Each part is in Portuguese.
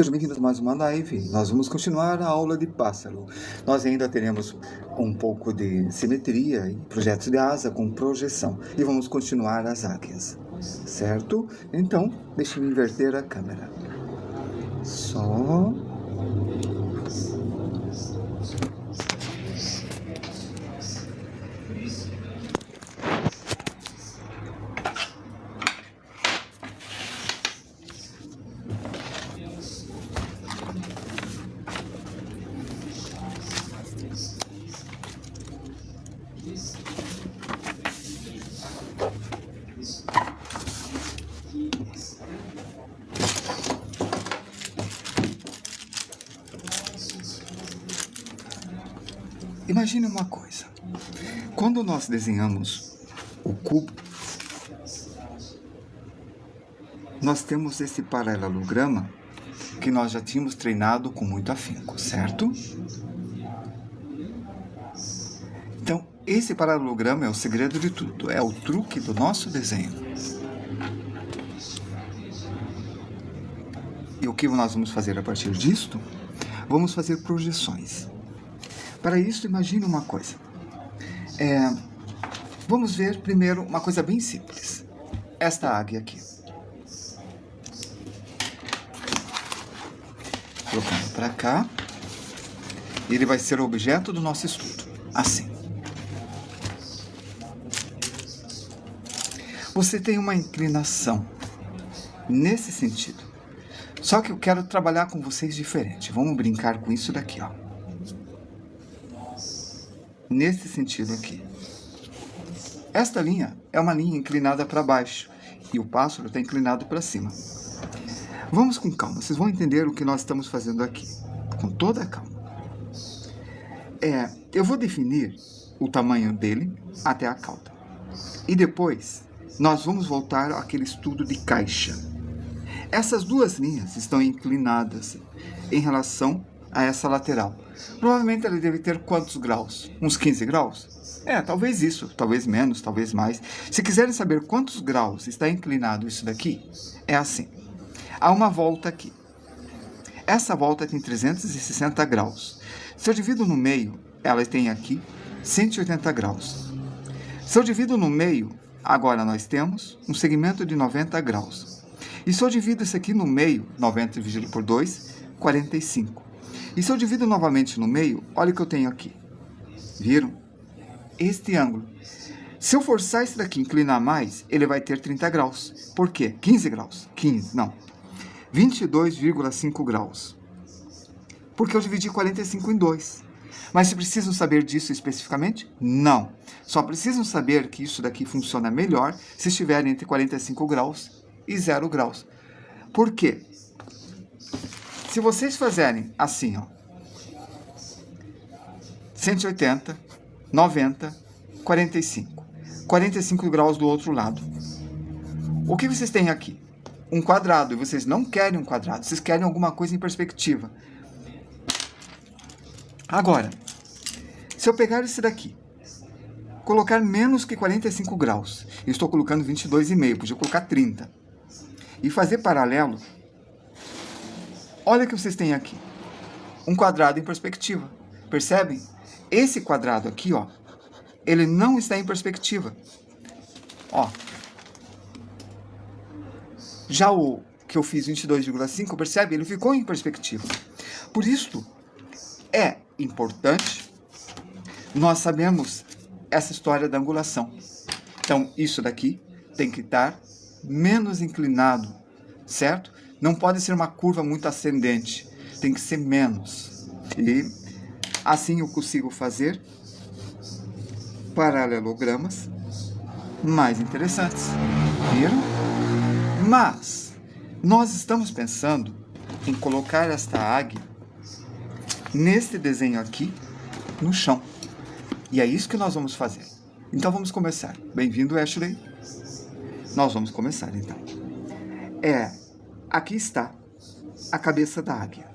Sejam bem-vindos a mais uma live. Nós vamos continuar a aula de pássaro. Nós ainda teremos um pouco de simetria e projetos de asa com projeção. E vamos continuar as águias, certo? Então, deixe eu inverter a câmera. Só... Imagine uma coisa. Quando nós desenhamos o cubo, nós temos esse paralelograma que nós já tínhamos treinado com muito afinco, certo? Então, esse paralelograma é o segredo de tudo, é o truque do nosso desenho. E o que nós vamos fazer a partir disto? Vamos fazer projeções. Para isso, imagine uma coisa. Vamos ver primeiro uma coisa bem simples. Esta águia aqui. Colocando para cá. Ele vai ser o objeto do nosso estudo. Assim. Você tem uma inclinação nesse sentido. Só que eu quero trabalhar com vocês diferente. Vamos brincar com isso daqui, ó. Nesse sentido aqui. Esta linha é uma linha inclinada para baixo e o pássaro está inclinado para cima. Vamos com calma, vocês vão entender o que nós estamos fazendo aqui, com toda a calma. Eu vou definir o tamanho dele até a cauda. E depois, nós vamos voltar àquele estudo de caixa. Essas duas linhas estão inclinadas em relação a essa lateral. Provavelmente ela deve ter quantos graus? Uns 15 graus? Talvez isso, talvez menos, talvez mais. Se quiserem saber quantos graus está inclinado isso daqui, é assim. Há uma volta aqui. Essa volta tem 360 graus. Se eu divido no meio, ela tem aqui 180 graus. Se eu divido no meio, agora nós temos um segmento de 90 graus. E se eu divido isso aqui no meio, 90 dividido por 2, 45. E se eu divido novamente no meio, olha o que eu tenho aqui. Viram? Este ângulo. Se eu forçar esse daqui inclinar mais, ele vai ter 30 graus. Por quê? 15 graus. 15, não. 22,5 graus. Porque eu dividi 45 em 2. Mas se precisam saber disso especificamente? Não. Só precisam saber que isso daqui funciona melhor se estiver entre 45 graus e 0 graus. Por quê? Se vocês fizerem assim, ó, 180, 90, 45. 45 graus do outro lado. O que vocês têm aqui? Um quadrado, e vocês não querem um quadrado, vocês querem alguma coisa em perspectiva. Agora, se eu pegar esse daqui, colocar menos que 45 graus, eu estou colocando 22,5, podia colocar 30, e fazer paralelo, olha o que vocês têm aqui. Um quadrado em perspectiva. Percebem? Esse quadrado aqui, ó, ele não está em perspectiva. Ó. Já o que eu fiz 22,5, percebe? Ele ficou em perspectiva. Por isso, é importante nós sabemos essa história da angulação. Então, isso daqui tem que estar menos inclinado, certo? Não pode ser uma curva muito ascendente, tem que ser menos. E assim eu consigo fazer paralelogramas mais interessantes. Viram? Mas nós estamos pensando em colocar esta águia neste desenho aqui no chão. E é isso que nós vamos fazer. Então vamos começar. Bem-vindo, Ashley. Nós vamos começar então. Aqui está a cabeça da águia.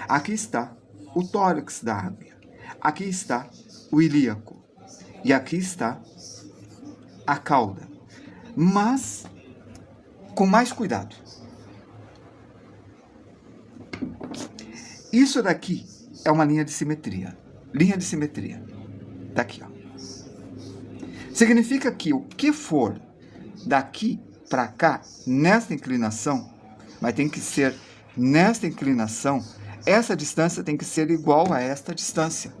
Aqui está o tórax da águia. Aqui está o ilíaco. E aqui está a cauda. Mas com mais cuidado. Isso daqui é uma linha de simetria. Linha de simetria. Tá aqui, ó. Significa que o que for daqui para cá, nesta inclinação, mas tem que ser nesta inclinação, essa distância tem que ser igual a esta distância.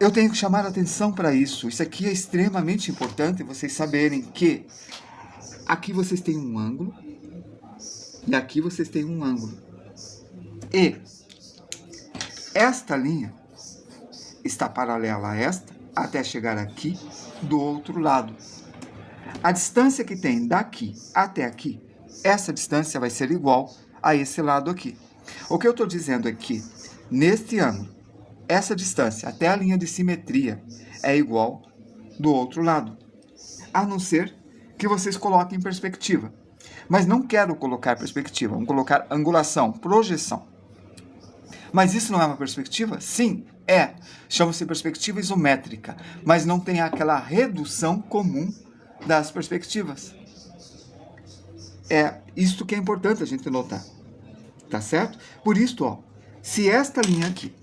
Eu tenho que chamar a atenção para isso. Isso aqui é extremamente importante vocês saberem que aqui vocês têm um ângulo e aqui vocês têm um ângulo. E esta linha está paralela a esta até chegar aqui do outro lado. A distância que tem daqui até aqui, essa distância vai ser igual a esse lado aqui. O que eu estou dizendo é que, neste ângulo, essa distância até a linha de simetria é igual do outro lado. A não ser que vocês coloquem perspectiva. Mas não quero colocar perspectiva, vamos colocar angulação, projeção. Mas isso não é uma perspectiva? Sim, é. Chama-se perspectiva isométrica, mas não tem aquela redução comum das perspectivas. É isto que é importante a gente notar. Tá certo? Por isso, ó, se esta linha aqui,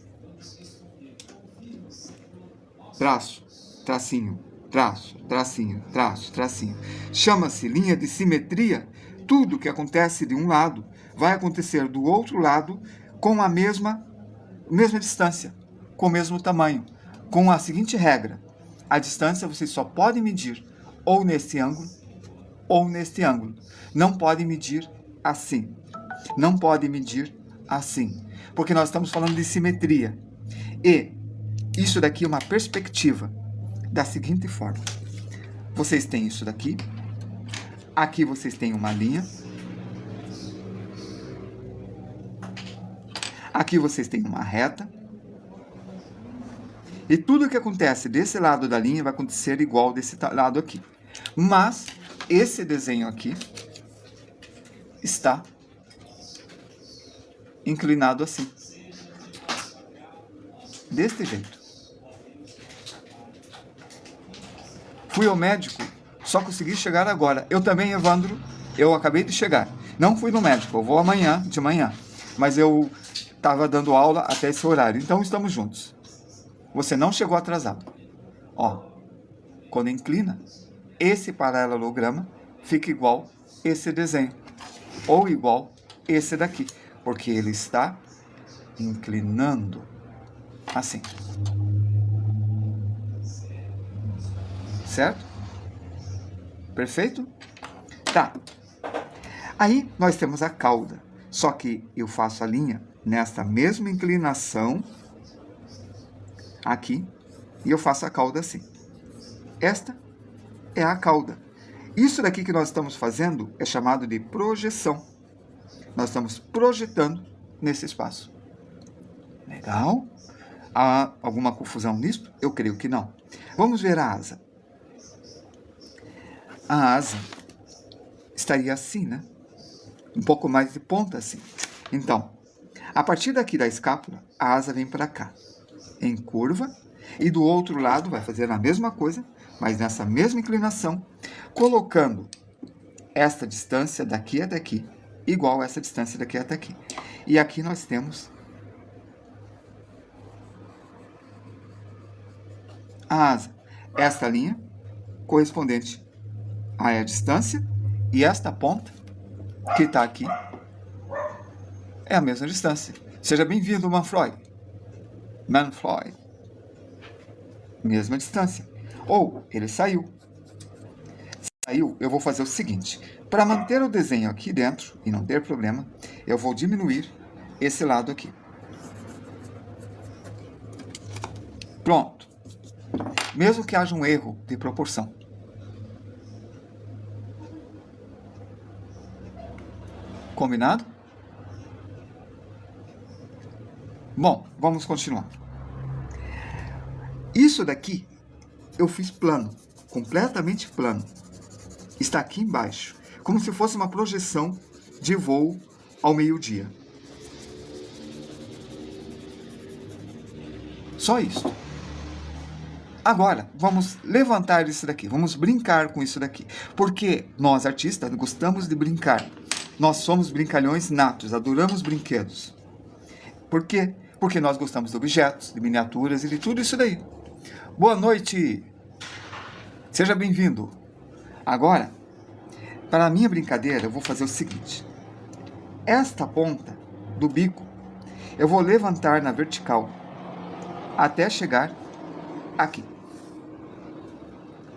traço, tracinho, traço, tracinho, traço, tracinho, chama-se linha de simetria, tudo que acontece de um lado vai acontecer do outro lado com a mesma distância, com o mesmo tamanho, com a seguinte regra: a distância vocês só podem medir ou nesse ângulo ou neste ângulo. Não podem medir assim. Não podem medir assim. Porque nós estamos falando de simetria. E isso daqui é uma perspectiva da seguinte forma. Vocês têm isso daqui. Aqui vocês têm uma linha. Aqui vocês têm uma reta. E tudo que acontece desse lado da linha vai acontecer igual desse lado aqui. Mas esse desenho aqui está inclinado assim. Deste jeito. Fui ao médico, só consegui chegar agora. Eu também, Evandro, eu acabei de chegar. Não fui no médico, eu vou amanhã, de manhã. Mas eu estava dando aula até esse horário, então estamos juntos. Você não chegou atrasado. Ó, quando inclina, esse paralelograma fica igual esse desenho. Ou igual esse daqui. Porque ele está inclinando assim. Certo? Perfeito? Tá. Aí nós temos a cauda. Só que eu faço a linha nesta mesma inclinação aqui e eu faço a cauda assim. Esta é a cauda. Isso daqui que nós estamos fazendo é chamado de projeção. Nós estamos projetando nesse espaço. Legal? Há alguma confusão nisso? Eu creio que não. Vamos ver a asa. A asa estaria assim, né? Um pouco mais de ponta assim. Então, a partir daqui da escápula, a asa vem para cá, em curva, e do outro lado vai fazer a mesma coisa, mas nessa mesma inclinação, colocando esta distância daqui até aqui, igual a essa distância daqui até aqui. E aqui nós temos a asa. Esta linha correspondente à distância, e esta ponta, que está aqui, é a mesma distância. Seja bem-vindo, Manfroy. Manfroy. Mesma distância. Ou, ele saiu. Saiu, eu vou fazer o seguinte. Para manter o desenho aqui dentro, e não ter problema, eu vou diminuir esse lado aqui. Pronto. Mesmo que haja um erro de proporção. Combinado? Bom, vamos continuar. Isso daqui eu fiz plano, completamente plano. Está aqui embaixo, como se fosse uma projeção de voo ao meio-dia. Só isso. Agora, vamos levantar isso daqui, vamos brincar com isso daqui. Porque nós, artistas, gostamos de brincar. Nós somos brincalhões natos, adoramos brinquedos. Por quê? Porque nós gostamos de objetos, de miniaturas e de tudo isso daí. Boa noite! Seja bem-vindo! Agora, para a minha brincadeira, eu vou fazer o seguinte. Esta ponta do bico, eu vou levantar na vertical até chegar aqui.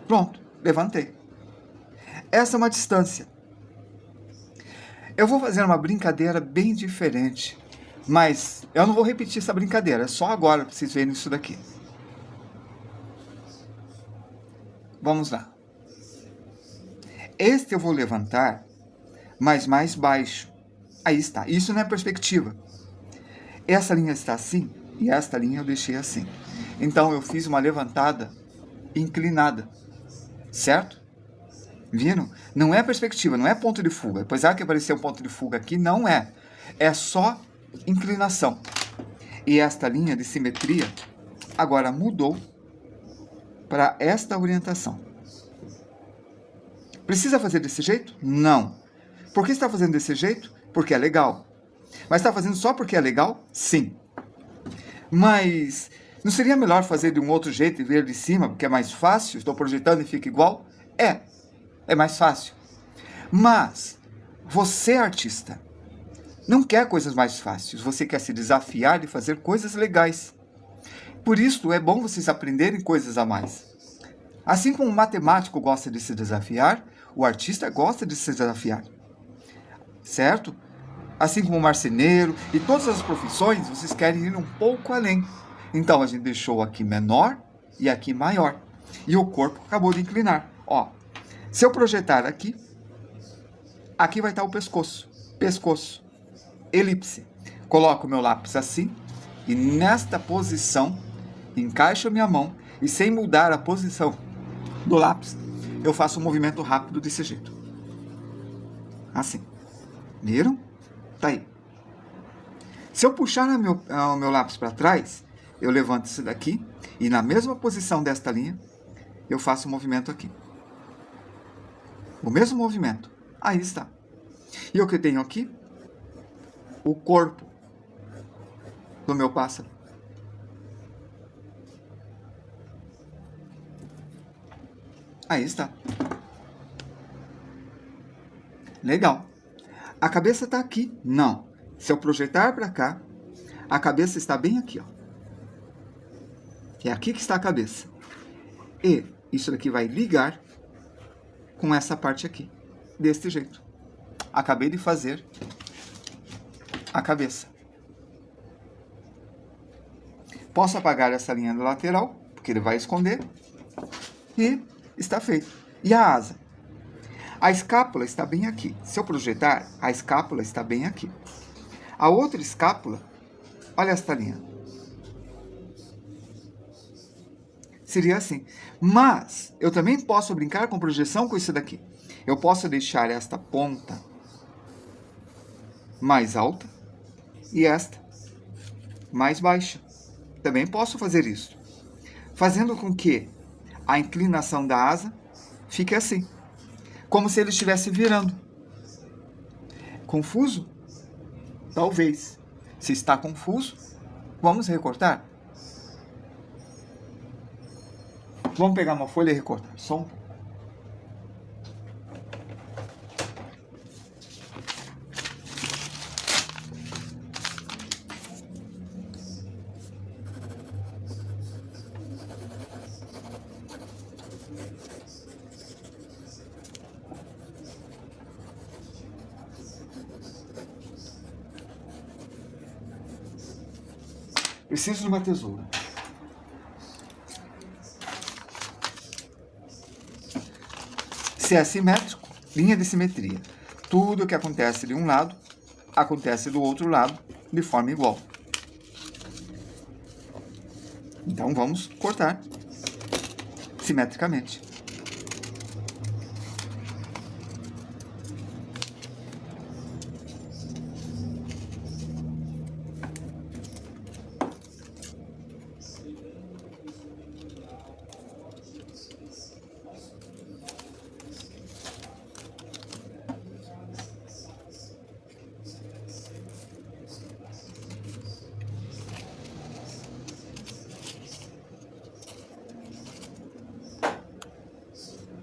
Pronto, levantei. Essa é uma distância. Eu vou fazer uma brincadeira bem diferente, mas eu não vou repetir essa brincadeira, é só agora para vocês verem isso daqui. Vamos lá. Este eu vou levantar, mas mais baixo. Aí está. Isso não é perspectiva. Essa linha está assim e esta linha eu deixei assim. Então eu fiz uma levantada inclinada. Certo? Viram? Não é perspectiva, não é ponto de fuga. Apesar que apareceu um ponto de fuga aqui, não é. É só inclinação. E esta linha de simetria agora mudou para esta orientação. Precisa fazer desse jeito? Não. Por que está fazendo desse jeito? Porque é legal. Mas está fazendo só porque é legal? Sim. Mas não seria melhor fazer de um outro jeito e ver de cima, porque é mais fácil? Estou projetando e fica igual? É mais fácil. Mas você, artista, não quer coisas mais fáceis. Você quer se desafiar de fazer coisas legais. Por isso é bom vocês aprenderem coisas a mais. Assim como o matemático gosta de se desafiar, o artista gosta de se desafiar. Certo? Assim como o marceneiro e todas as profissões, vocês querem ir um pouco além. Então a gente deixou aqui menor e aqui maior. E o corpo acabou de inclinar. Ó, se eu projetar aqui, aqui vai estar o pescoço. Pescoço. Elipse. Coloco o meu lápis assim e nesta posição encaixo a minha mão e sem mudar a posição do lápis, eu faço um movimento rápido desse jeito. Assim. Viram? Tá aí. Se eu puxar o meu lápis para trás, eu levanto isso daqui e na mesma posição desta linha, eu faço um movimento aqui. O mesmo movimento. Aí está. E o que eu tenho aqui? O corpo do meu pássaro. Aí está. Legal. A cabeça está aqui? Não. Se eu projetar para cá, a cabeça está bem aqui, ó. É aqui que está a cabeça. E isso daqui vai ligar com essa parte aqui. Deste jeito. Acabei de fazer a cabeça. Posso apagar essa linha do lateral, porque ele vai esconder. E está feito. E a asa? A escápula está bem aqui. Se eu projetar, a escápula está bem aqui. A outra escápula, olha esta linha. Seria assim. Mas eu também posso brincar com projeção com isso daqui. Eu posso deixar esta ponta mais alta e esta mais baixa. Também posso fazer isso. Fazendo com que a inclinação da asa fique assim. Como se ele estivesse virando. Confuso? Talvez. Se está confuso, vamos recortar? Vamos pegar uma folha e recortar. Só um pouco. Preciso de uma tesoura. Se é simétrico, linha de simetria. Tudo que acontece de um lado, acontece do outro lado, de forma igual. Então vamos cortar simetricamente.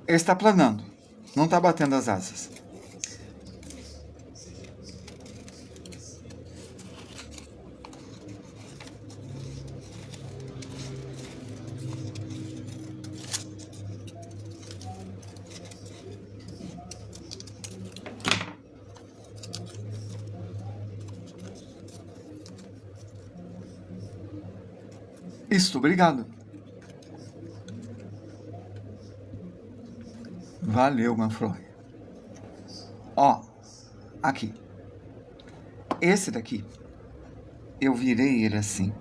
Ele está planando, não está batendo as asas. Isso, obrigado. Valeu, Manfroy. Ó, aqui. Esse daqui, eu virei ele assim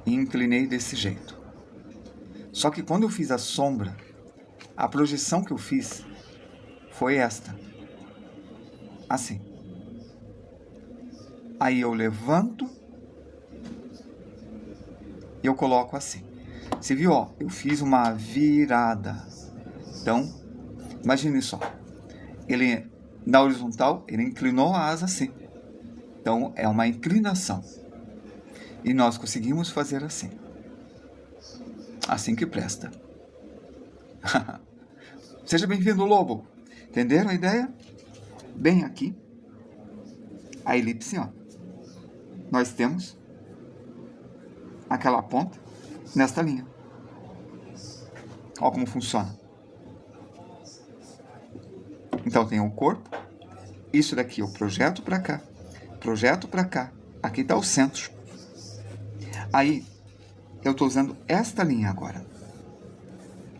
e inclinei desse jeito. Só que quando eu fiz a sombra, a projeção que eu fiz foi esta. Assim. Aí eu levanto e eu coloco assim. Você viu, ó? Eu fiz uma virada. Então, imagine só. Ele, na horizontal, ele inclinou a asa assim. Então, é uma inclinação. E nós conseguimos fazer assim. Assim que presta. Seja bem-vindo, Lobo. Entenderam a ideia? Bem aqui, a elipse, ó. Nós temos aquela ponta nesta linha. Olha como funciona. Então tem o corpo. Isso daqui eu projeto para cá. Projeto para cá. Aqui está o centro. Aí, eu estou usando esta linha agora.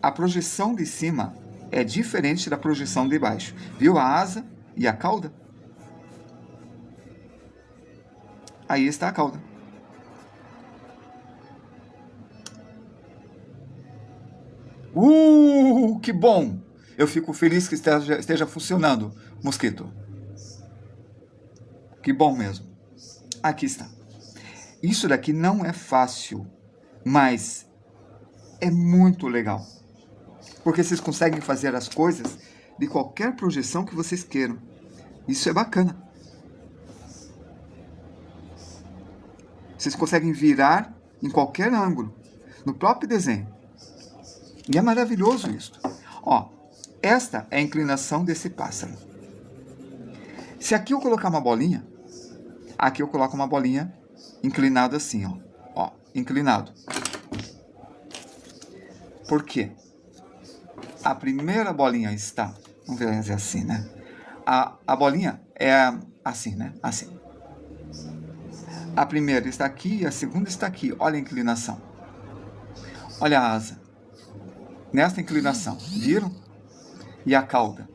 A projeção de cima é diferente da projeção de baixo. Viu a asa e a cauda? Aí está a cauda. Que bom! Eu fico feliz que esteja funcionando, mosquito. Que bom mesmo. Aqui está. Isso daqui não é fácil, mas é muito legal. Porque vocês conseguem fazer as coisas de qualquer projeção que vocês queiram. Isso é bacana. Vocês conseguem virar em qualquer ângulo, no próprio desenho. E é maravilhoso isso. Ó, esta é a inclinação desse pássaro. Se aqui eu colocar uma bolinha, aqui eu coloco uma bolinha inclinada assim, ó. Ó, inclinado. Por quê? A primeira bolinha está... Vamos ver assim, né? A bolinha é assim, né? Assim. A primeira está aqui e a segunda está aqui. Olha a inclinação. Olha a asa. Nesta inclinação. Viram? E a cauda.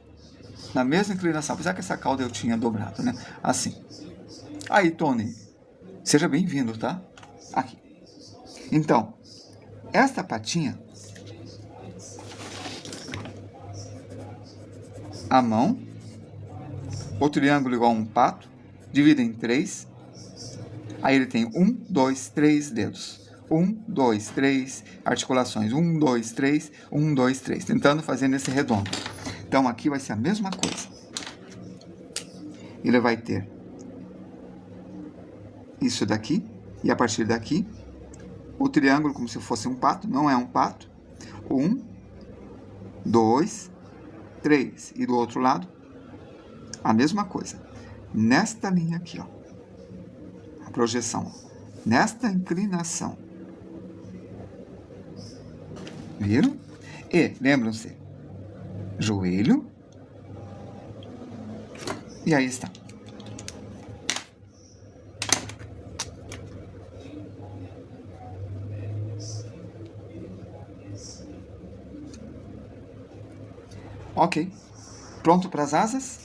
Na mesma inclinação. Apesar que essa cauda eu tinha dobrado, né? Assim. Aí, Tony. Seja bem-vindo, tá? Aqui. Então, esta patinha... A mão, o triângulo igual a um pato, divide em 3, aí ele tem 1, 2, 3 dedos. 1, 2, 3 articulações. 1, 2, 3, 1, 2, 3. Tentando fazer nesse redondo. Então, aqui vai ser a mesma coisa. Ele vai ter isso daqui, e a partir daqui, o triângulo como se fosse um pato, não é um pato. 1, 2, 3. E do outro lado, a mesma coisa. Nesta linha aqui, ó. A projeção. Nesta inclinação. Viram? E, lembram-se, joelho. E aí está. Ok. Pronto para as asas?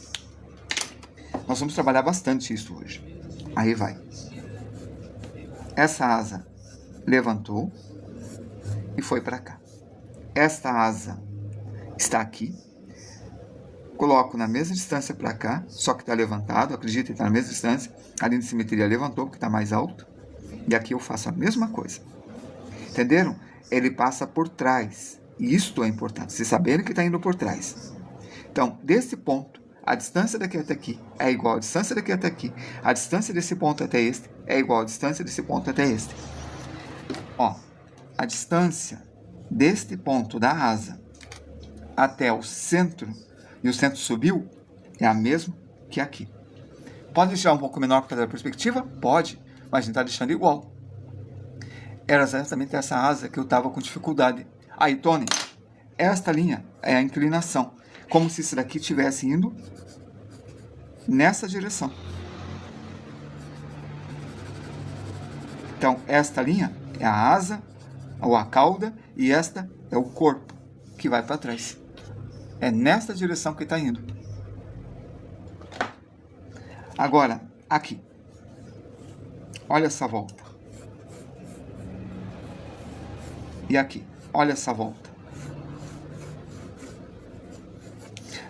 Nós vamos trabalhar bastante isso hoje. Aí vai. Essa asa levantou e foi para cá. Esta asa está aqui. Coloco na mesma distância para cá, só que está levantado. Acredito que está na mesma distância. A linha de simetria levantou porque está mais alto. E aqui eu faço a mesma coisa. Entenderam? Ele passa por trás. E isto é importante, vocês saberem que está indo por trás. Então, desse ponto, a distância daqui até aqui é igual à distância daqui até aqui. A distância desse ponto até este é igual à distância desse ponto até este. Ó, a distância deste ponto da asa até o centro, e o centro subiu, é a mesma que aqui. Pode deixar um pouco menor por causa da perspectiva? Pode, mas a gente está deixando igual. Era exatamente essa asa que eu estava com dificuldade. Aí, Tony, esta linha é a inclinação, como se isso daqui estivesse indo nessa direção. Então, esta linha é a asa, ou a cauda, e esta é o corpo, que vai para trás. É nessa direção que está indo. Agora, aqui. Olha essa volta. E aqui. Olha essa volta.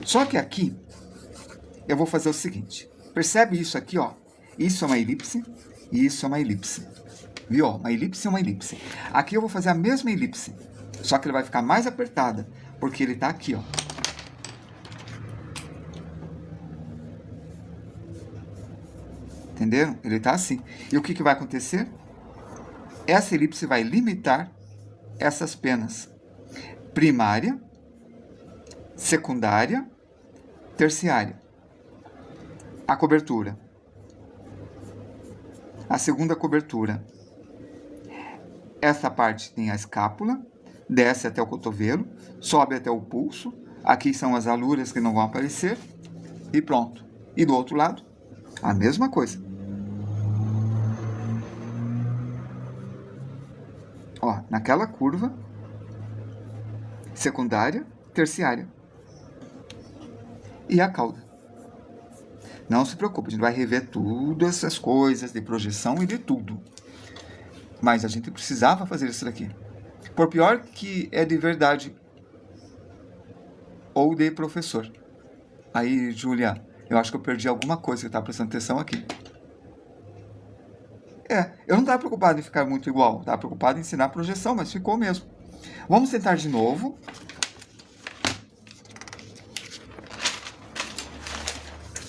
Só que aqui, eu vou fazer o seguinte. Percebe isso aqui, ó? Isso é uma elipse e isso é uma elipse. Viu? Uma elipse e uma elipse. Aqui eu vou fazer a mesma elipse. Só que ele vai ficar mais apertada, porque ele está aqui, ó. Entenderam? Ele está assim. E o que vai acontecer? Essa elipse vai limitar essas penas. Primária, secundária, terciária. A cobertura. A segunda cobertura. Essa parte tem a escápula, desce até o cotovelo, sobe até o pulso. Aqui são as aluras que não vão aparecer. E pronto. E do outro lado, a mesma coisa. Ó, naquela curva, secundária, terciária. E a cauda. Não se preocupe, a gente vai rever tudo essas coisas de projeção e de tudo. Mas a gente precisava fazer isso daqui. Por pior que é de verdade ou de professor. Aí, Júlia, eu acho que eu perdi alguma coisa que eu estava prestando atenção aqui. Eu não estava preocupado em ficar muito igual. Estava preocupado em ensinar a projeção, mas ficou mesmo. Vamos tentar de novo.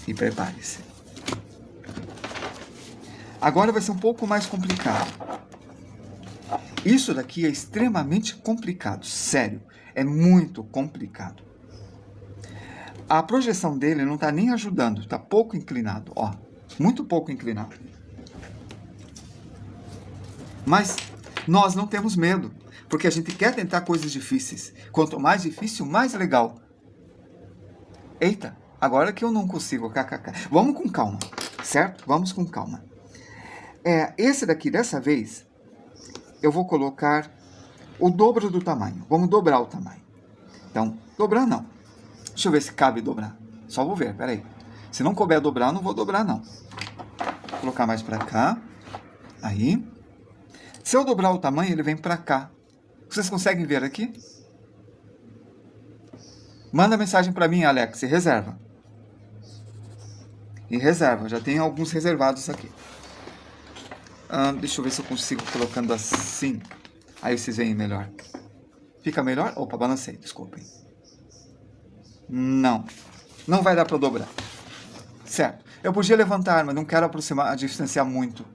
E prepare-se. Agora vai ser um pouco mais complicado. Isso daqui é extremamente complicado. Sério, é muito complicado. A projeção dele não está nem ajudando. Está pouco inclinado. Ó, muito pouco inclinado. Mas nós não temos medo, porque a gente quer tentar coisas difíceis. Quanto mais difícil, mais legal. Eita, agora que eu não consigo. Vamos com calma, certo? Vamos com calma. Esse daqui, dessa vez, eu vou colocar o dobro do tamanho. Vamos dobrar o tamanho. Então, dobrar não. Deixa eu ver se cabe dobrar. Só vou ver, peraí. Se não couber dobrar, eu não vou dobrar, não. Vou colocar mais pra cá. Aí. Se eu dobrar o tamanho, ele vem para cá. Vocês conseguem ver aqui? Manda mensagem para mim, Alex, e reserva. E reserva, já tem alguns reservados aqui. Deixa eu ver se eu consigo colocando assim. Aí vocês veem melhor. Fica melhor? Opa, balancei, desculpem. Não vai dar para dobrar. Certo. Eu podia levantar, mas não quero aproximar, distanciar muito.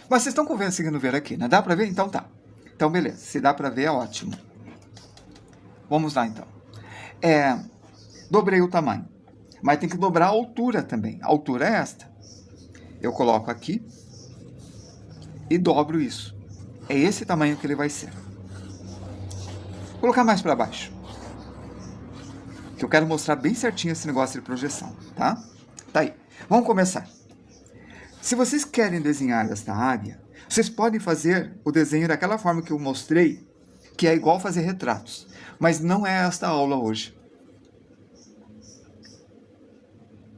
Mas vocês estão conseguindo ver aqui, né? Dá para ver? Então tá. Então beleza, se dá para ver é ótimo. Vamos lá então. Dobrei o tamanho, mas tem que dobrar a altura também. A altura é esta. Eu coloco aqui e dobro isso. É esse tamanho que ele vai ser. Vou colocar mais para baixo. Que eu quero mostrar bem certinho esse negócio de projeção, tá? Tá aí. Vamos começar. Se vocês querem desenhar esta área, vocês podem fazer o desenho daquela forma que eu mostrei, que é igual fazer retratos. Mas não é esta aula hoje.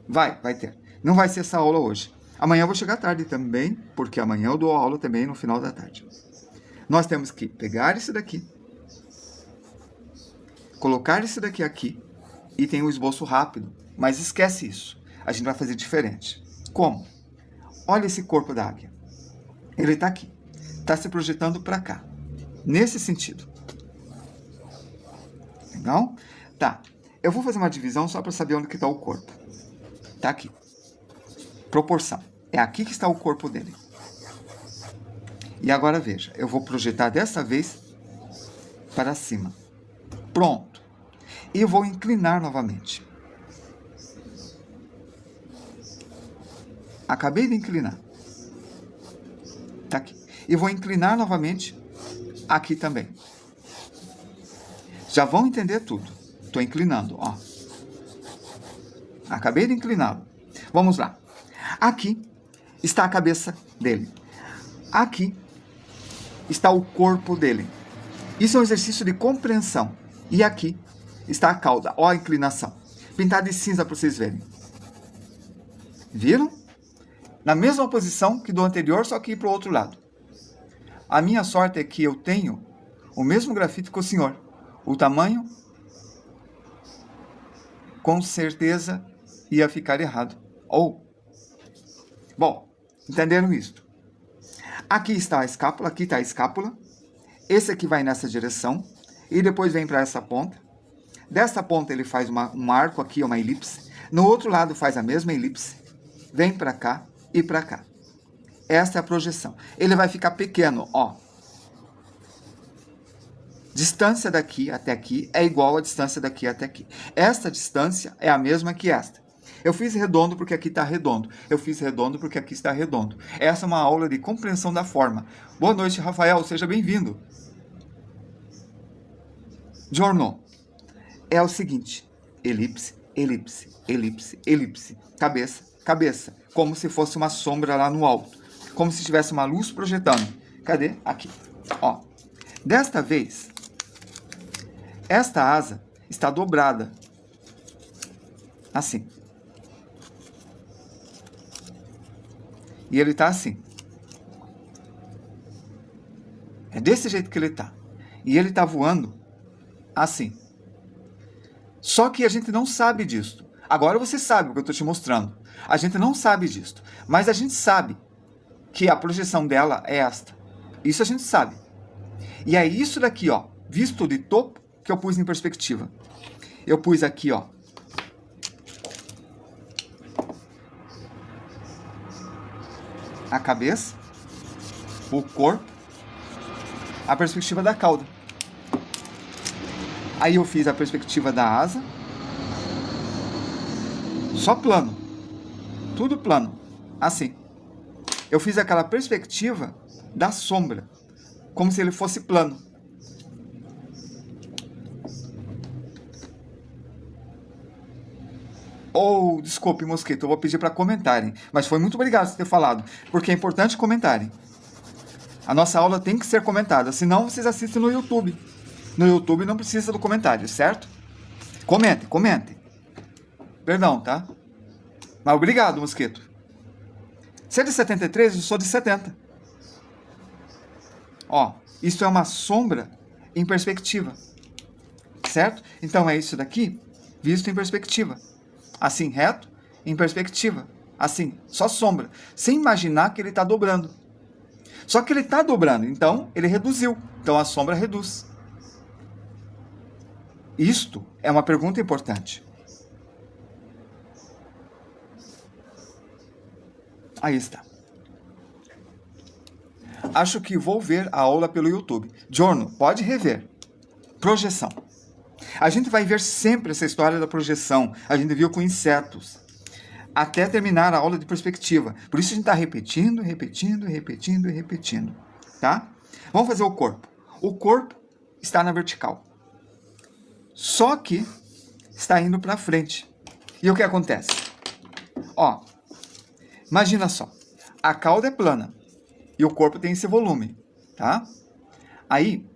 Vai ter. Não vai ser essa aula hoje. Amanhã eu vou chegar tarde também, porque amanhã eu dou aula também no final da tarde. Nós temos que pegar esse daqui, colocar esse daqui aqui, e tem o esboço rápido. Mas esquece isso. A gente vai fazer diferente. Como? Olha esse corpo da águia. Ele está aqui. Está se projetando para cá. Nesse sentido. Legal? Tá. Eu vou fazer uma divisão só para saber onde que está o corpo. Está aqui. Proporção. É aqui que está o corpo dele. E agora veja. Eu vou projetar dessa vez para cima. Pronto. E vou inclinar novamente. Acabei de inclinar. Tá aqui. E vou inclinar novamente aqui também. Já vão entender tudo. Estou inclinando, ó. Acabei de incliná-lo. Vamos lá. Aqui está a cabeça dele. Aqui está o corpo dele. Isso é um exercício de compreensão. E aqui está a cauda. Ó a inclinação. Pintada de cinza para vocês verem. Viram? Na mesma posição que do anterior, só que ir para o outro lado. A minha sorte é que eu tenho o mesmo grafite que o senhor. O tamanho, com certeza, ia ficar errado. Bom, entenderam isto? Aqui está a escápula, aqui está a escápula. Esse aqui vai nessa direção. E depois vem para essa ponta. Dessa ponta ele faz um arco aqui, uma elipse. No outro lado faz a mesma elipse. Vem para cá e para cá. Esta é a projeção. Ele vai ficar pequeno, ó. Distância daqui até aqui é igual à distância daqui até aqui. Esta distância é a mesma que esta. Eu fiz redondo porque aqui está redondo. Eu fiz redondo porque aqui está redondo. Essa é uma aula de compreensão da forma. Boa noite, Rafael. Seja bem-vindo. Giorno. É o seguinte. Elipse, elipse, elipse, elipse. Cabeça, cabeça. Como se fosse uma sombra lá no alto. Como se tivesse uma luz projetando. Cadê? Aqui. Ó. Desta vez, esta asa está dobrada. Assim. E ele está assim. É desse jeito que ele está. E ele está voando assim. Só que a gente não sabe disto. Agora você sabe o que eu estou te mostrando. A gente não sabe disto. Mas a gente sabe que a projeção dela é esta. Isso a gente sabe. E é isso daqui, ó, visto de topo, que eu pus em perspectiva. Eu pus aqui, ó, a cabeça, o corpo, a perspectiva da cauda. Aí eu fiz a perspectiva da asa, só plano, tudo plano, assim. Eu fiz aquela perspectiva da sombra, como se ele fosse plano. Desculpe, Mosquito, eu vou pedir para comentarem. Mas foi muito obrigado por ter falado, porque é importante comentarem. A nossa aula tem que ser comentada, senão vocês assistem no YouTube. No YouTube não precisa do comentário, certo? Comentem, comentem. Perdão, tá? Mas obrigado, Mosquito. Se é de 73, eu sou de 70. Ó, isso é uma sombra em perspectiva. Certo? Então é isso daqui, visto em perspectiva. Assim, reto, em perspectiva. Assim, só sombra. Sem imaginar que ele está dobrando. Só que ele está dobrando, então ele reduziu. Então a sombra reduz. Isto é uma pergunta importante. Aí está. Acho que vou ver a aula pelo YouTube. Giorno, pode rever. Projeção. A gente vai ver sempre essa história da projeção. A gente viu com insetos. Até terminar a aula de perspectiva. Por isso a gente está repetindo, repetindo, repetindo e repetindo. Tá? Vamos fazer o corpo. O corpo está na vertical. Só que está indo para frente. E o que acontece? Ó, imagina só. A cauda é plana. E o corpo tem esse volume. Tá? Aí,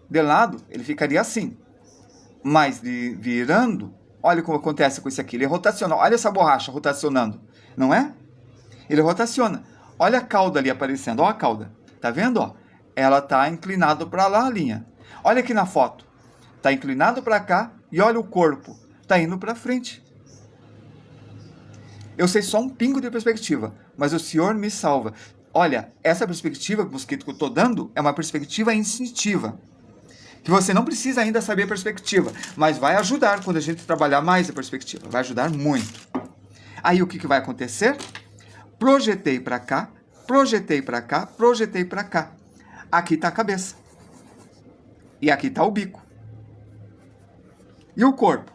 de lado, ele ficaria assim. Mas virando, olha como acontece com isso aqui. Ele rotaciona. Olha essa borracha rotacionando. Não é? Ele rotaciona. Olha a cauda ali aparecendo. Olha a cauda. Tá vendo? Ó? Ela está inclinada para lá a linha. Olha aqui na foto. Está inclinado para cá. E olha o corpo. Está indo para frente. Eu sei só um pingo de perspectiva. Mas o senhor me salva. Olha, essa perspectiva, Mosquito, que eu estou dando é uma perspectiva instintiva. Que você não precisa ainda saber a perspectiva, mas vai ajudar quando a gente trabalhar mais a perspectiva. Vai ajudar muito. Aí o que vai acontecer? Projetei para cá, projetei para cá, projetei para cá. Aqui está a cabeça. E aqui está o bico. E o corpo?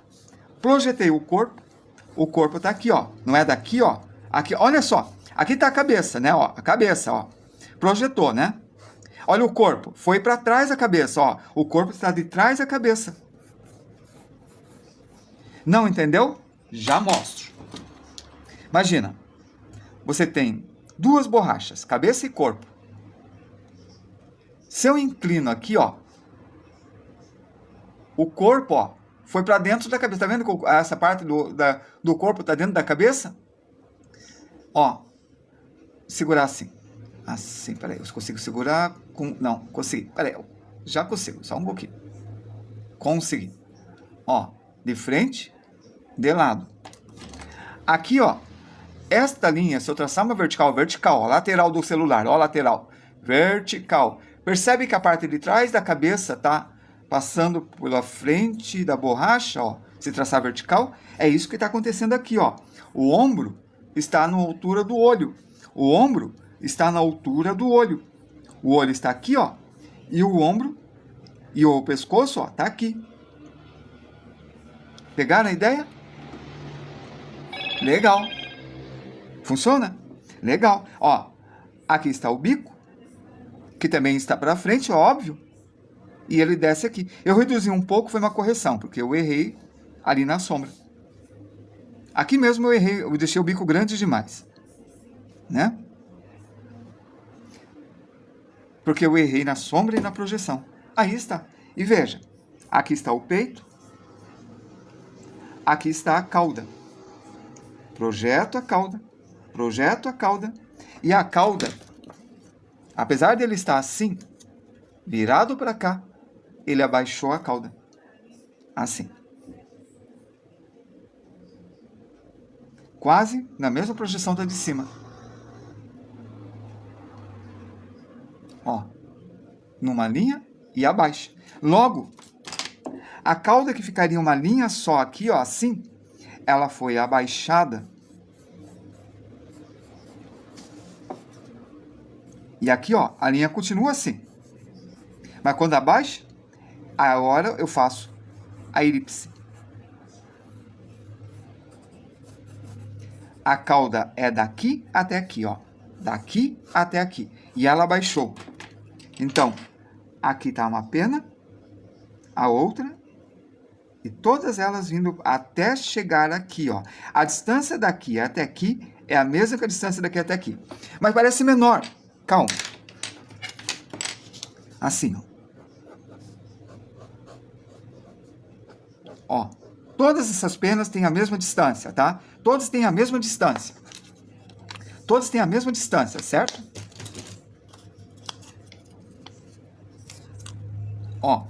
Projetei o corpo está aqui, ó. Não é daqui, ó. Aqui, olha só. Aqui está a cabeça, né? Ó, a cabeça, ó. Projetou, né? Olha o corpo. Foi para trás da cabeça, ó. O corpo está de trás da cabeça. Não entendeu? Já mostro. Imagina. Você tem duas borrachas, cabeça e corpo. Se eu inclino aqui, ó. O corpo, ó, foi para dentro da cabeça. Tá vendo que essa parte do corpo está dentro da cabeça? Ó, segurar assim. Assim, peraí. Eu consigo segurar com... Não, consegui. Peraí, já consigo. Só um pouquinho. Consegui. Ó, de frente, de lado. Aqui, ó. Esta linha, se eu traçar uma vertical, ó, lateral do celular, ó, lateral. Vertical. Percebe que a parte de trás da cabeça tá passando pela frente da borracha, ó. Se traçar vertical, é isso que está acontecendo aqui, ó. O ombro está na altura do olho. O ombro está na altura do olho. O olho está aqui, ó. E o ombro e o pescoço, ó, tá aqui. Pegaram a ideia? Legal. Funciona? Legal. Ó, aqui está o bico, que também está para frente, óbvio. E ele desce aqui. Eu reduzi um pouco, foi uma correção, porque eu errei ali na sombra. Aqui mesmo eu errei, eu deixei o bico grande demais. Né? Porque eu errei na sombra e na projeção. Aí está. E veja, aqui está o peito. Aqui está a cauda. Projeto a cauda. Projeto a cauda. E a cauda, apesar de ele estar assim, virado para cá, ele abaixou a cauda. Assim. Quase na mesma projeção da de cima. Ó. Numa linha e abaixo. Logo, a cauda que ficaria uma linha só aqui, ó, assim, ela foi abaixada. E aqui, ó, a linha continua assim. Mas quando abaixa, agora eu faço a elipse. A cauda é daqui até aqui, ó. Daqui até aqui. E ela abaixou. Então, aqui está uma pena, a outra, e todas elas vindo até chegar aqui, ó. A distância daqui até aqui é a mesma que a distância daqui até aqui. Mas parece menor. Calma. Assim, ó. Ó. Todas essas penas têm a mesma distância, tá? Todas têm a mesma distância. Todas têm a mesma distância, certo? Ó.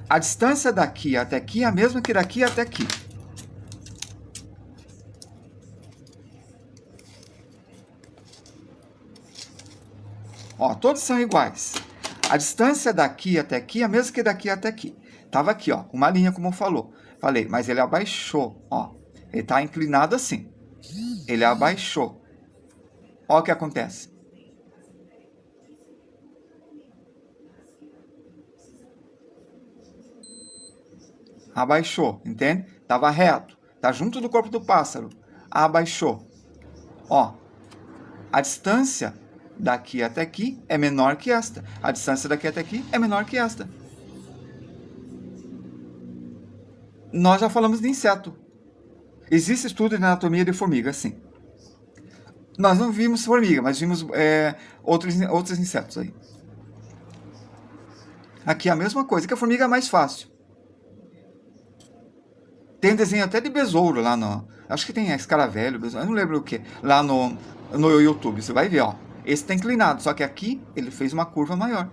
A distância daqui até aqui é a mesma que daqui até aqui. Ó, todos são iguais. A distância daqui até aqui é a mesma que daqui até aqui. Tava aqui, ó, uma linha como falei, mas ele abaixou, ó. Ele tá inclinado assim. Ele abaixou. Ó o que acontece. Abaixou, entende? Tava reto. Tá junto do corpo do pássaro. Abaixou. Ó, a distância daqui até aqui é menor que esta. A distância daqui até aqui é menor que esta. Nós já falamos de inseto. Existe estudo de anatomia de formiga, sim. Nós não vimos formiga, mas vimos outros insetos aí. Aqui é a mesma coisa, que a formiga é mais fácil. Tem um desenho até de besouro lá no... Acho que tem escaravelho, besouro, eu não lembro o que. Lá no YouTube, você vai ver, ó. Esse está inclinado, só que aqui ele fez uma curva maior.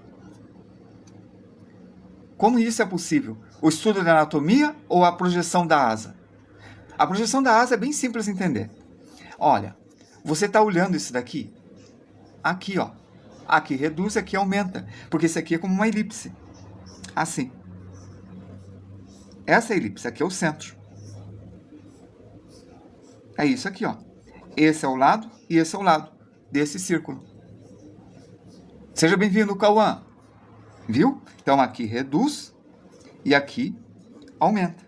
Como isso é possível? O estudo da anatomia ou a projeção da asa? A projeção da asa é bem simples de entender. Olha, você está olhando isso daqui? Aqui, ó. Aqui reduz, aqui aumenta. Porque isso aqui é como uma elipse. Assim. Essa é a elipse, aqui é o centro. É isso aqui, ó. Esse é o lado e esse é o lado desse círculo. Seja bem-vindo, Cauã. Viu? Então aqui reduz e aqui aumenta.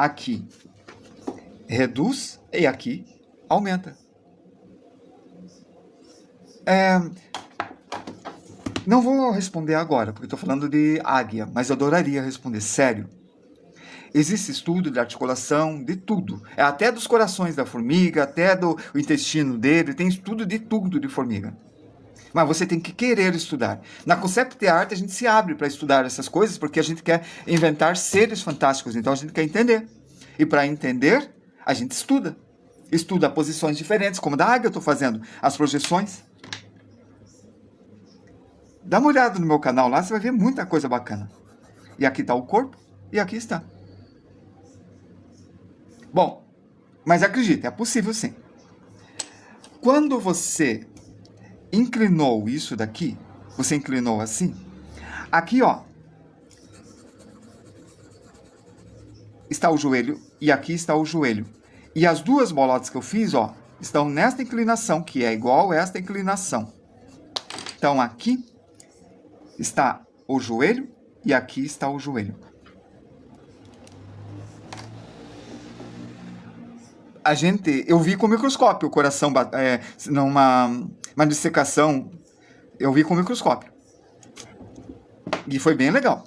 Aqui reduz e aqui aumenta. Não vou responder agora, porque estou falando de águia, mas eu adoraria responder, sério. Existe estudo de articulação, de tudo. Até dos corações da formiga, até do intestino dele, tem estudo de tudo de formiga. Mas você tem que querer estudar. Na Concept Art a gente se abre para estudar essas coisas, porque a gente quer inventar seres fantásticos, então a gente quer entender. E para entender, a gente estuda. Estuda posições diferentes, como da águia eu estou fazendo, as projeções. Dá uma olhada no meu canal lá, você vai ver muita coisa bacana. E aqui está o corpo, e aqui está. Bom, mas acredite, é possível sim. Quando você inclinou isso daqui, você inclinou assim, aqui ó, está o joelho e aqui está o joelho. E as duas bolotas que eu fiz, ó, estão nesta inclinação, que é igual a esta inclinação. Então aqui está o joelho e aqui está o joelho. Eu vi com o microscópio o coração, numa dissecação, eu vi com o microscópio. E foi bem legal.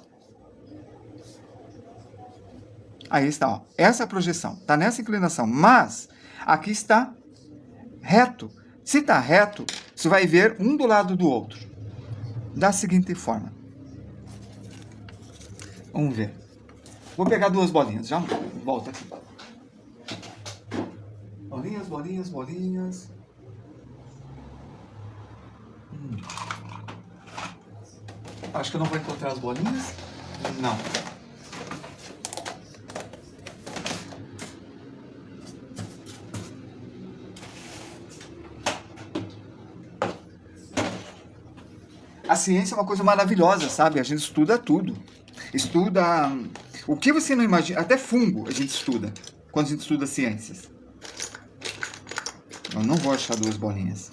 Aí está, ó, essa projeção, está nessa inclinação, mas aqui está reto. Se está reto, você vai ver um do lado do outro. Da seguinte forma. Vamos ver. Vou pegar duas bolinhas, já volto aqui. Bolinhas, bolinhas, bolinhas. Acho que eu não vou encontrar as bolinhas. Não. A ciência é uma coisa maravilhosa, sabe? A gente estuda tudo. Estuda o que você não imagina. Até fungo a gente estuda, quando a gente estuda ciências. Eu não vou achar duas bolinhas.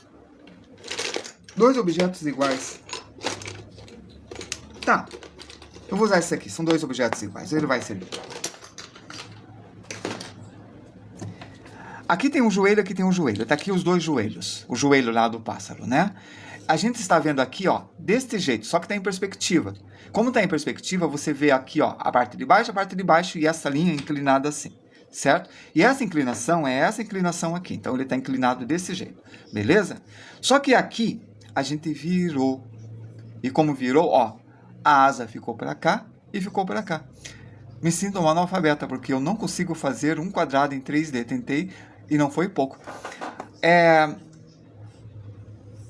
Dois objetos iguais. Tá. Eu vou usar esse aqui. São dois objetos iguais. Ele vai servir. Aqui tem um joelho, aqui tem um joelho. Tá aqui os dois joelhos. O joelho lá do pássaro, né? A gente está vendo aqui, ó, deste jeito, só que está em perspectiva. Como está em perspectiva, você vê aqui, ó, a parte de baixo e essa linha inclinada assim, certo? E essa inclinação é essa inclinação aqui, então ele está inclinado desse jeito, beleza? Só que aqui a gente virou, e como virou, ó, a asa ficou para cá e ficou para cá. Me sinto uma analfabeta, porque eu não consigo fazer um quadrado em 3D, tentei e não foi pouco.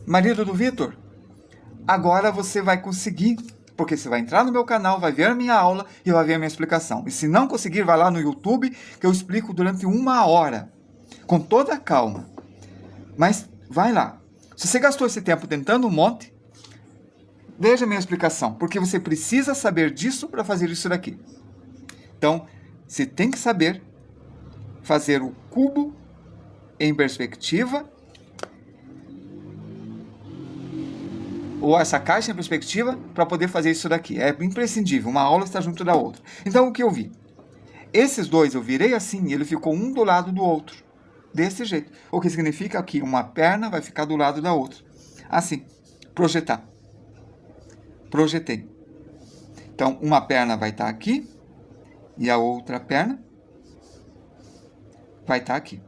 Marido do Vitor, agora você vai conseguir, porque você vai entrar no meu canal, vai ver a minha aula e vai ver a minha explicação. E se não conseguir, vai lá no YouTube, que eu explico durante 1 hora, com toda a calma. Mas vai lá. Se você gastou esse tempo tentando um monte, veja a minha explicação, porque você precisa saber disso para fazer isso daqui. Então, você tem que saber fazer o cubo em perspectiva, ou essa caixa em perspectiva, para poder fazer isso daqui. É imprescindível, uma aula está junto da outra. Então, o que eu vi? Esses dois eu virei assim, e ele ficou um do lado do outro. Desse jeito. O que significa que uma perna vai ficar do lado da outra. Assim, projetar. Projetei. Então, uma perna vai estar aqui, e a outra perna vai estar aqui.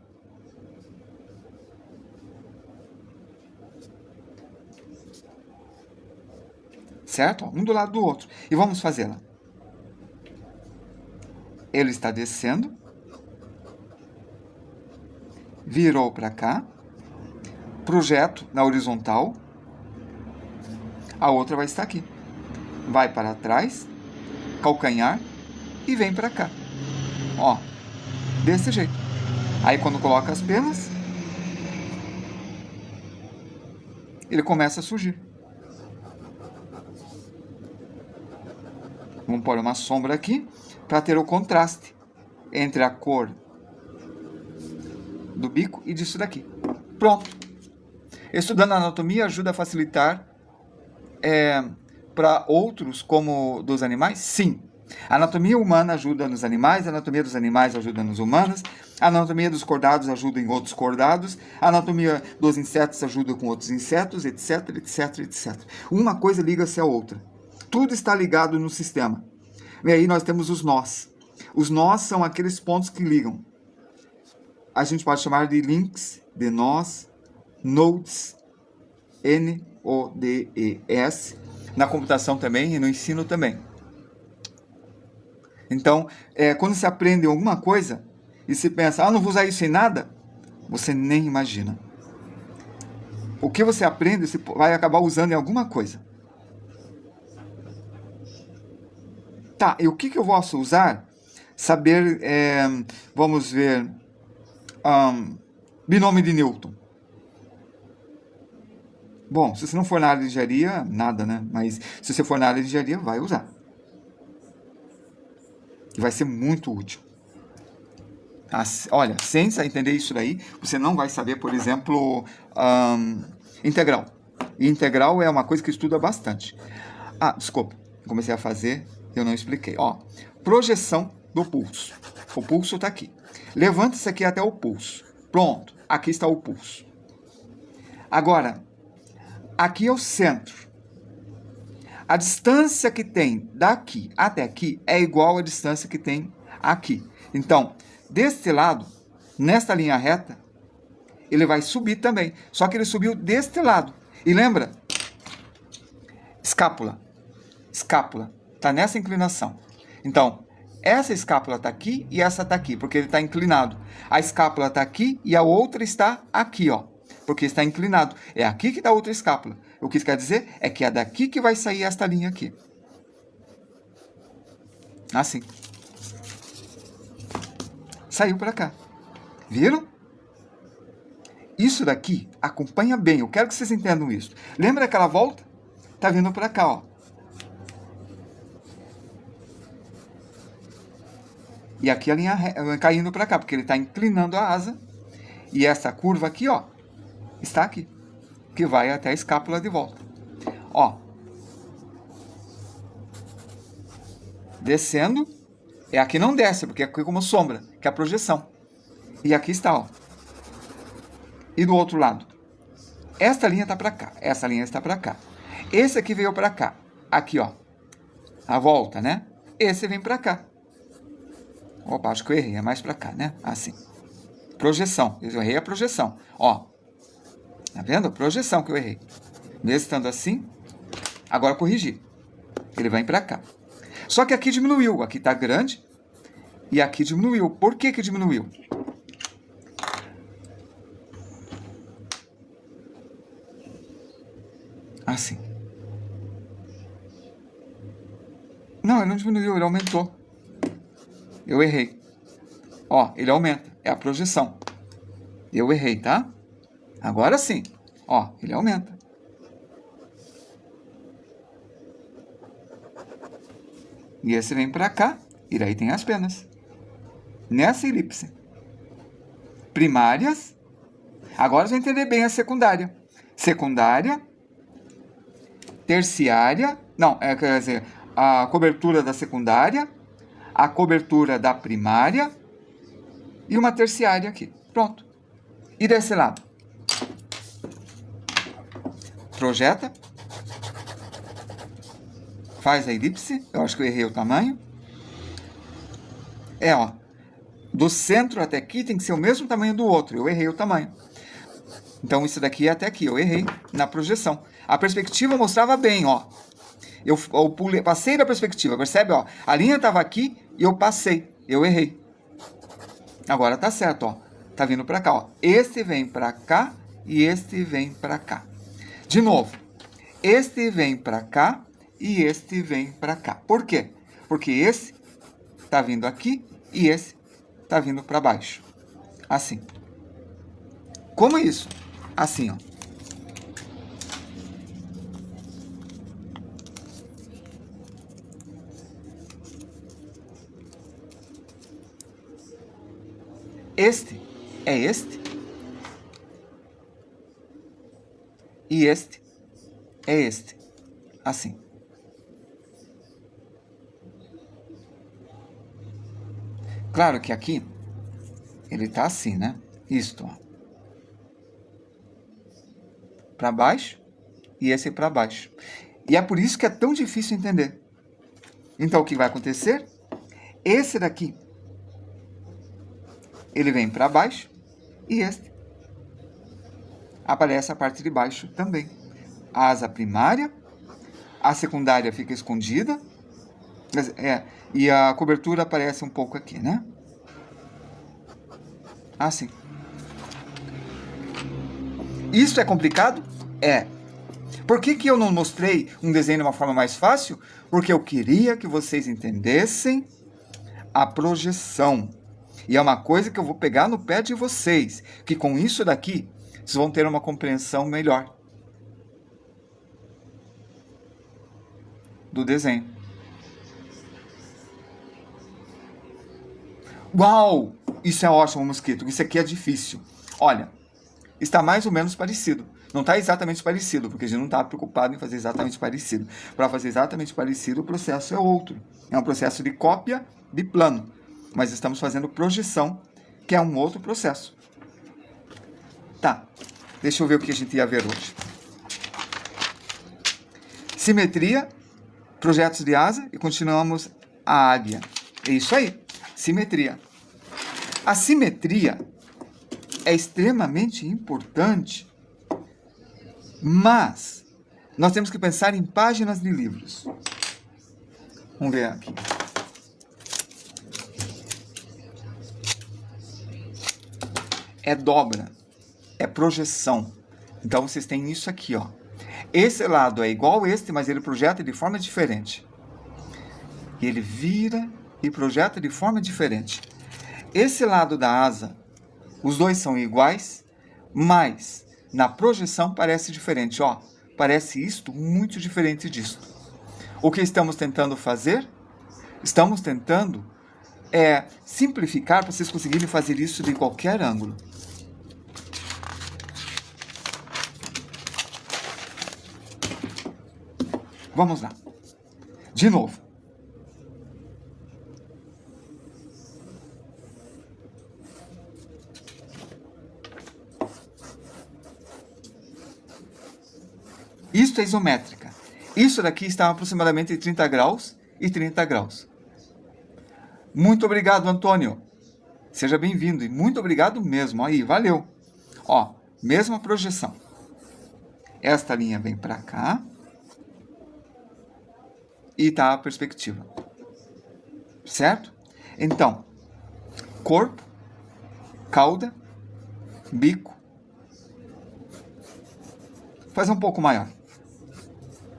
Certo? Um do lado do outro. E vamos fazê-la. Ele está descendo. Virou para cá. Projeto na horizontal. A outra vai estar aqui. Vai para trás. Calcanhar. E vem para cá. Ó. Desse jeito. Aí quando coloca as penas, ele começa a surgir. Vamos pôr uma sombra aqui para ter o contraste entre a cor do bico e disso daqui. Pronto. Estudando anatomia ajuda a facilitar para outros como dos animais? Sim. A anatomia humana ajuda nos animais, a anatomia dos animais ajuda nos humanos, a anatomia dos cordados ajuda em outros cordados, a anatomia dos insetos ajuda com outros insetos, etc, etc, etc. Uma coisa liga-se à outra. Tudo está ligado no sistema. E aí nós temos os nós. Os nós são aqueles pontos que ligam. A gente pode chamar de links, de nós, nodes, N-O-D-E-S, na computação também e no ensino também. Então, quando se aprende alguma coisa e se pensa, não vou usar isso em nada, você nem imagina. O que você aprende, você vai acabar usando em alguma coisa. Tá, e o que eu posso usar? Saber, vamos ver, binômio de Newton. Bom, se você não for na área de engenharia, nada, né? Mas se você for na área de engenharia, vai usar. E vai ser muito útil. Olha, sem entender isso daí, você não vai saber, por exemplo, integral. E integral é uma coisa que estuda bastante. Desculpa, comecei a fazer, eu não expliquei. Projeção do pulso. O pulso está aqui. Levanta isso aqui até o pulso. Pronto, aqui está o pulso. Agora, aqui é o centro. A distância que tem daqui até aqui é igual à distância que tem aqui. Então, deste lado, nesta linha reta, ele vai subir também. Só que ele subiu deste lado. E lembra? Escápula. Escápula. Está nessa inclinação. Então, essa escápula está aqui e essa está aqui, porque ele está inclinado. A escápula está aqui e a outra está aqui, ó, porque está inclinado. É aqui que está a outra escápula. O que isso quer dizer é que é daqui que vai sair esta linha aqui. Assim. Saiu para cá. Viram? Isso daqui, acompanha bem. Eu quero que vocês entendam isso. Lembra aquela volta? Está vindo para cá, ó. E aqui a linha caindo para cá, porque ele está inclinando a asa. E essa curva aqui, ó, está aqui. Que vai até a escápula de volta. Ó. Descendo. Aqui não desce, porque aqui é como sombra, que é a projeção. E aqui está, ó. E do outro lado. Esta linha está para cá. Essa linha está para cá. Esse aqui veio para cá. Aqui, ó. A volta, né? Esse vem para cá. Opa, acho que eu errei. É mais para cá, né? Assim. Projeção. Eu errei a projeção. Ó. Tá vendo? Projeção que eu errei. Mesmo estando assim, agora corrigi. Ele vem para cá. Só que aqui diminuiu. Aqui está grande e aqui diminuiu. Por que que diminuiu? Assim. Não, ele não diminuiu, ele aumentou. Eu errei. Ó, ele aumenta. É a projeção. Eu errei, tá? Agora sim. Ó, ele aumenta. E esse vem para cá. E daí tem as penas. Nessa elipse. Primárias. Agora você vai entender bem a secundária. Secundária. Terciária. Não, quer dizer, a cobertura da secundária. A cobertura da primária. E uma terciária aqui. Pronto. E desse lado? Projeta. Faz a elipse. Eu acho que eu errei o tamanho. Ó. Do centro até aqui tem que ser o mesmo tamanho do outro. Eu errei o tamanho. Então, isso daqui é até aqui. Eu errei na projeção. A perspectiva mostrava bem, ó. Eu passei da perspectiva. Percebe, ó? A linha estava aqui e eu passei. Eu errei. Agora tá certo, ó. Tá vindo para cá, ó. Este vem para cá e este vem para cá. De novo. Este vem para cá e este vem para cá. Por quê? Porque esse tá vindo aqui e esse tá vindo para baixo. Assim. Como isso? Assim, ó. Este é este. E este é este. Assim. Claro que aqui ele está assim, né? Isto, ó. Para baixo e esse para baixo. E é por isso que é tão difícil entender. Então, o que vai acontecer? Esse daqui, ele vem para baixo e este aparece a parte de baixo também. A asa primária, a secundária fica escondida, e a cobertura aparece um pouco aqui, né? Assim. Isso é complicado? É. Por que eu não mostrei um desenho de uma forma mais fácil? Porque eu queria que vocês entendessem a projeção. E é uma coisa que eu vou pegar no pé de vocês, que com isso daqui, vocês vão ter uma compreensão melhor do desenho. Uau! Isso é ótimo, mosquito. Isso aqui é difícil. Olha, está mais ou menos parecido. Não está exatamente parecido, porque a gente não está preocupado em fazer exatamente parecido. Para fazer exatamente parecido, o processo é outro. É um processo de cópia de plano. Mas estamos fazendo projeção, que é um outro processo. Tá, deixa eu ver o que a gente ia ver hoje. Simetria, projetos de asa e continuamos a águia. É isso aí, simetria. A simetria é extremamente importante, mas nós temos que pensar em páginas de livros. Vamos ver aqui. É dobra, é projeção. Então vocês têm isso aqui, ó. Esse lado é igual a este, mas ele projeta de forma diferente. E ele vira e projeta de forma diferente. Esse lado da asa, os dois são iguais, mas na projeção parece diferente, ó. Parece isto muito diferente disto. O que estamos tentando fazer? Estamos tentando simplificar para vocês conseguirem fazer isso de qualquer ângulo. Vamos lá. De novo. Isto é isométrica. Isso daqui está aproximadamente 30 graus e 30 graus. Muito obrigado, Antônio. Seja bem-vindo e muito obrigado mesmo. Aí, valeu. Ó, mesma projeção. Esta linha vem para cá. E tá a perspectiva. Certo? Então, corpo, cauda, bico. Faz um pouco maior.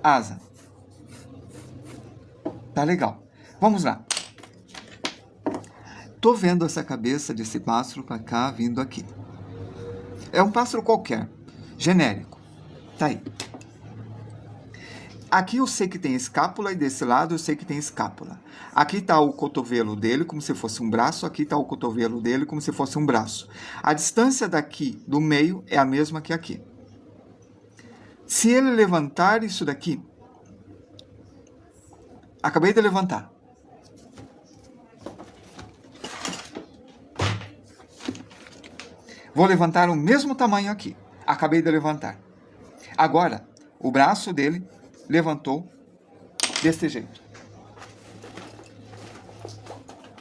Asa. Tá legal. Vamos lá. Tô vendo essa cabeça desse pássaro para cá, vindo aqui. É um pássaro qualquer, genérico. Tá aí. Aqui eu sei que tem escápula e desse lado eu sei que tem escápula. Aqui está o cotovelo dele como se fosse um braço, aqui está o cotovelo dele como se fosse um braço. A distância daqui do meio é a mesma que aqui. Se ele levantar isso daqui, acabei de levantar. Vou levantar o mesmo tamanho aqui. Acabei de levantar. Agora, o braço dele levantou desse jeito.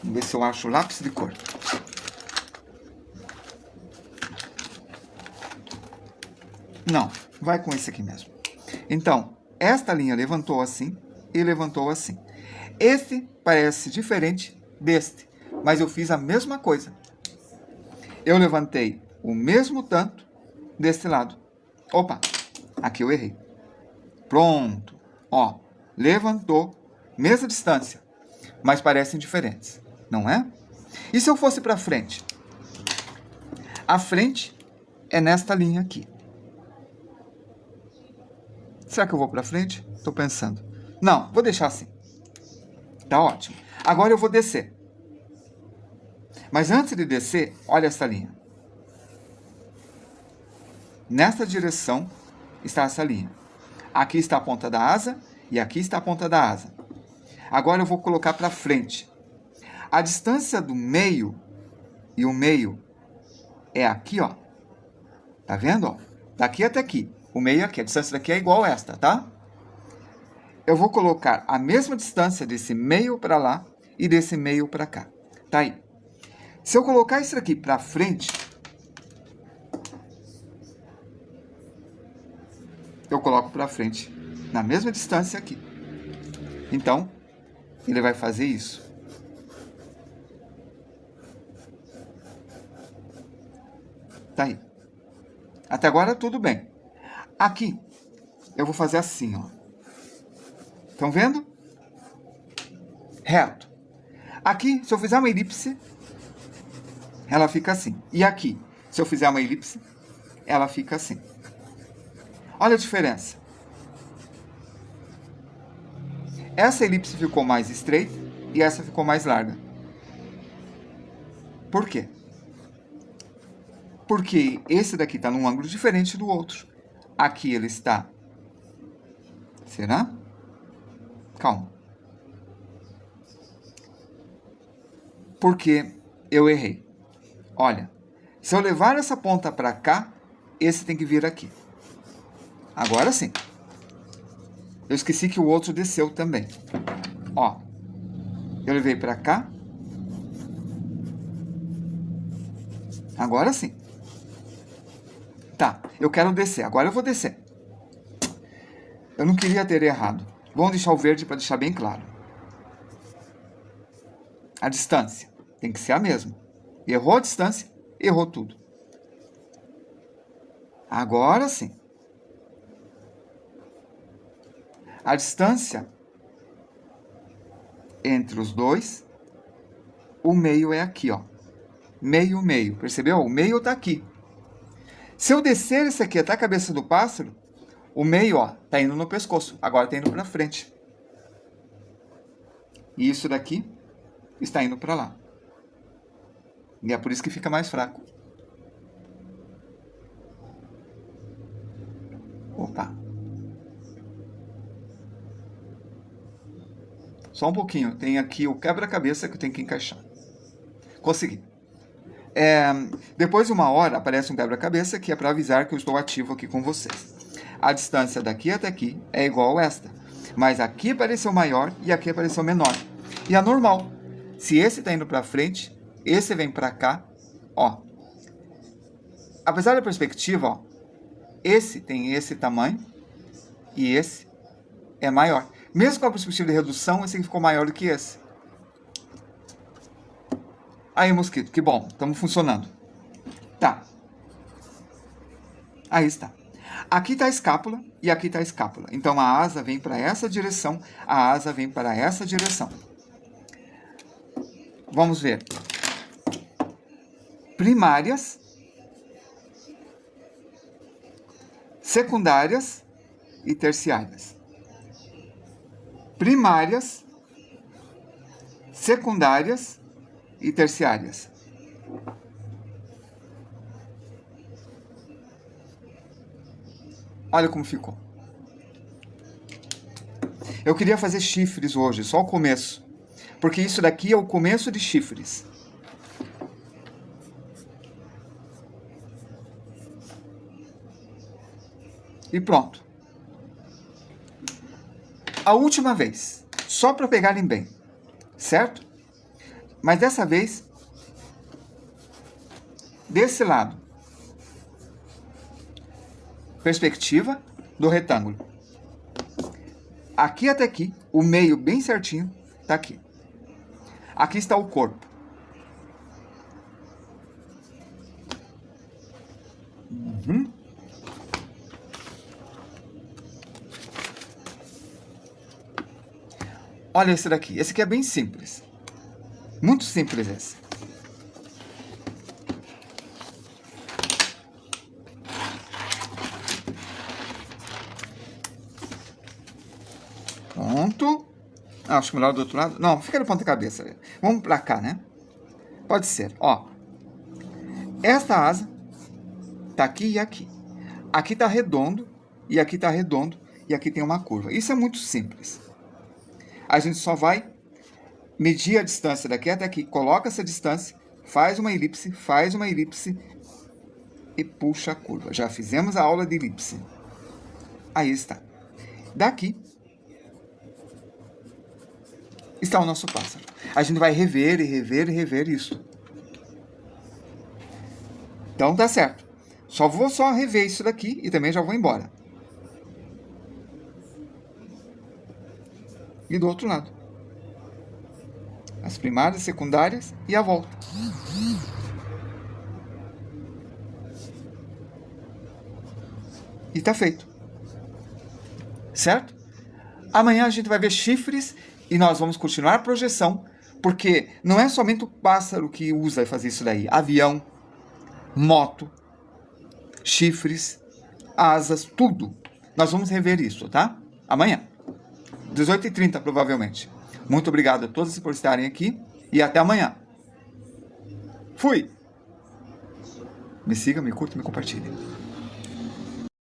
Vamos ver se eu acho o lápis de cor. Não, vai com esse aqui mesmo. Então, esta linha levantou assim e levantou assim. Esse parece diferente deste, mas eu fiz a mesma coisa. Eu levantei o mesmo tanto deste lado. Opa, aqui eu errei. Pronto. Ó, levantou, mesma distância, mas parecem diferentes, não é? E se eu fosse para frente? A frente é nesta linha aqui. Será que eu vou para frente? Estou pensando. Não, vou deixar assim. Tá ótimo. Agora eu vou descer. Mas antes de descer, olha essa linha. Nessa direção está essa linha. Aqui está a ponta da asa e aqui está a ponta da asa. Agora eu vou colocar para frente. A distância do meio e o meio é aqui, ó. Tá vendo, ó? Daqui até aqui. O meio aqui. A distância daqui é igual a esta, tá? Eu vou colocar a mesma distância desse meio para lá e desse meio para cá. Tá aí. Se eu colocar isso aqui para frente, eu coloco para frente na mesma distância aqui. Então, ele vai fazer isso. Tá aí. Até agora tudo bem. Aqui, eu vou fazer assim, ó. Estão vendo? Reto. Aqui, se eu fizer uma elipse, ela fica assim. E aqui, se eu fizer uma elipse, ela fica assim. Olha a diferença. Essa elipse ficou mais estreita e essa ficou mais larga. Por quê? Porque esse daqui está num ângulo diferente do outro. Aqui ele está... Será? Calma. Porque eu errei. Olha, se eu levar essa ponta para cá, esse tem que vir aqui. Agora sim. Eu esqueci que o outro desceu também. Ó, eu levei para cá. Agora sim. Tá, eu quero descer. Agora eu vou descer. Eu não queria ter errado. Vamos deixar o verde para deixar bem claro. A distância tem que ser a mesma. Errou a distância, errou tudo. Agora sim. A distância entre os dois, o meio é aqui, ó. Meio, meio. Percebeu? O meio está aqui. Se eu descer esse aqui até a cabeça do pássaro, o meio, ó, tá indo no pescoço. Agora tá indo para frente. E isso daqui está indo para lá. E é por isso que fica mais fraco. Opa. Só um pouquinho. Tem aqui o quebra-cabeça que eu tenho que encaixar. Consegui. Depois de 1 hora, aparece um quebra-cabeça que é para avisar que eu estou ativo aqui com vocês. A distância daqui até aqui é igual a esta. Mas aqui apareceu maior e aqui apareceu menor. E é normal. Se esse está indo para frente, esse vem para cá, ó. Apesar da perspectiva, ó, esse tem esse tamanho e esse é maior. Mesmo com a perspectiva de redução, esse aqui ficou maior do que esse. Aí, mosquito, que bom, estamos funcionando. Tá. Aí está. Aqui está a escápula e aqui está a escápula. Então, a asa vem para essa direção, a asa vem para essa direção. Vamos ver. Primárias, secundárias e terciárias. Primárias, secundárias e terciárias. Olha como ficou. Eu queria fazer chifres hoje, só o começo. Porque isso daqui é o começo de chifres. E pronto. A última vez, só para pegarem bem, certo? Mas dessa vez, desse lado, perspectiva do retângulo. Aqui até aqui, o meio bem certinho, está aqui. Aqui está o corpo. Olha esse daqui. Esse aqui é bem simples. Muito simples esse. Pronto. Acho melhor do outro lado. Não, fica de ponta cabeça. Vamos pra cá, né? Pode ser. Ó. Esta asa tá aqui e aqui. Aqui tá redondo e aqui tá redondo e aqui tem uma curva. Isso é muito simples. A gente só vai medir a distância daqui até aqui, coloca essa distância, faz uma elipse e puxa a curva. Já fizemos a aula de elipse. Aí está. Daqui está o nosso pássaro. A gente vai rever e rever e rever isso. Então tá certo. Vou rever isso daqui e também já vou embora. E do outro lado. As primárias, secundárias e a volta. E tá feito. Certo? Amanhã a gente vai ver chifres e nós vamos continuar a projeção, porque não é somente o pássaro que usa e fazer isso daí. Avião, moto, chifres, asas, tudo. Nós vamos rever isso, tá? Amanhã, 18h30 provavelmente. Muito obrigado a todos por estarem aqui e até amanhã. Fui! Me siga, me curta e me compartilhe.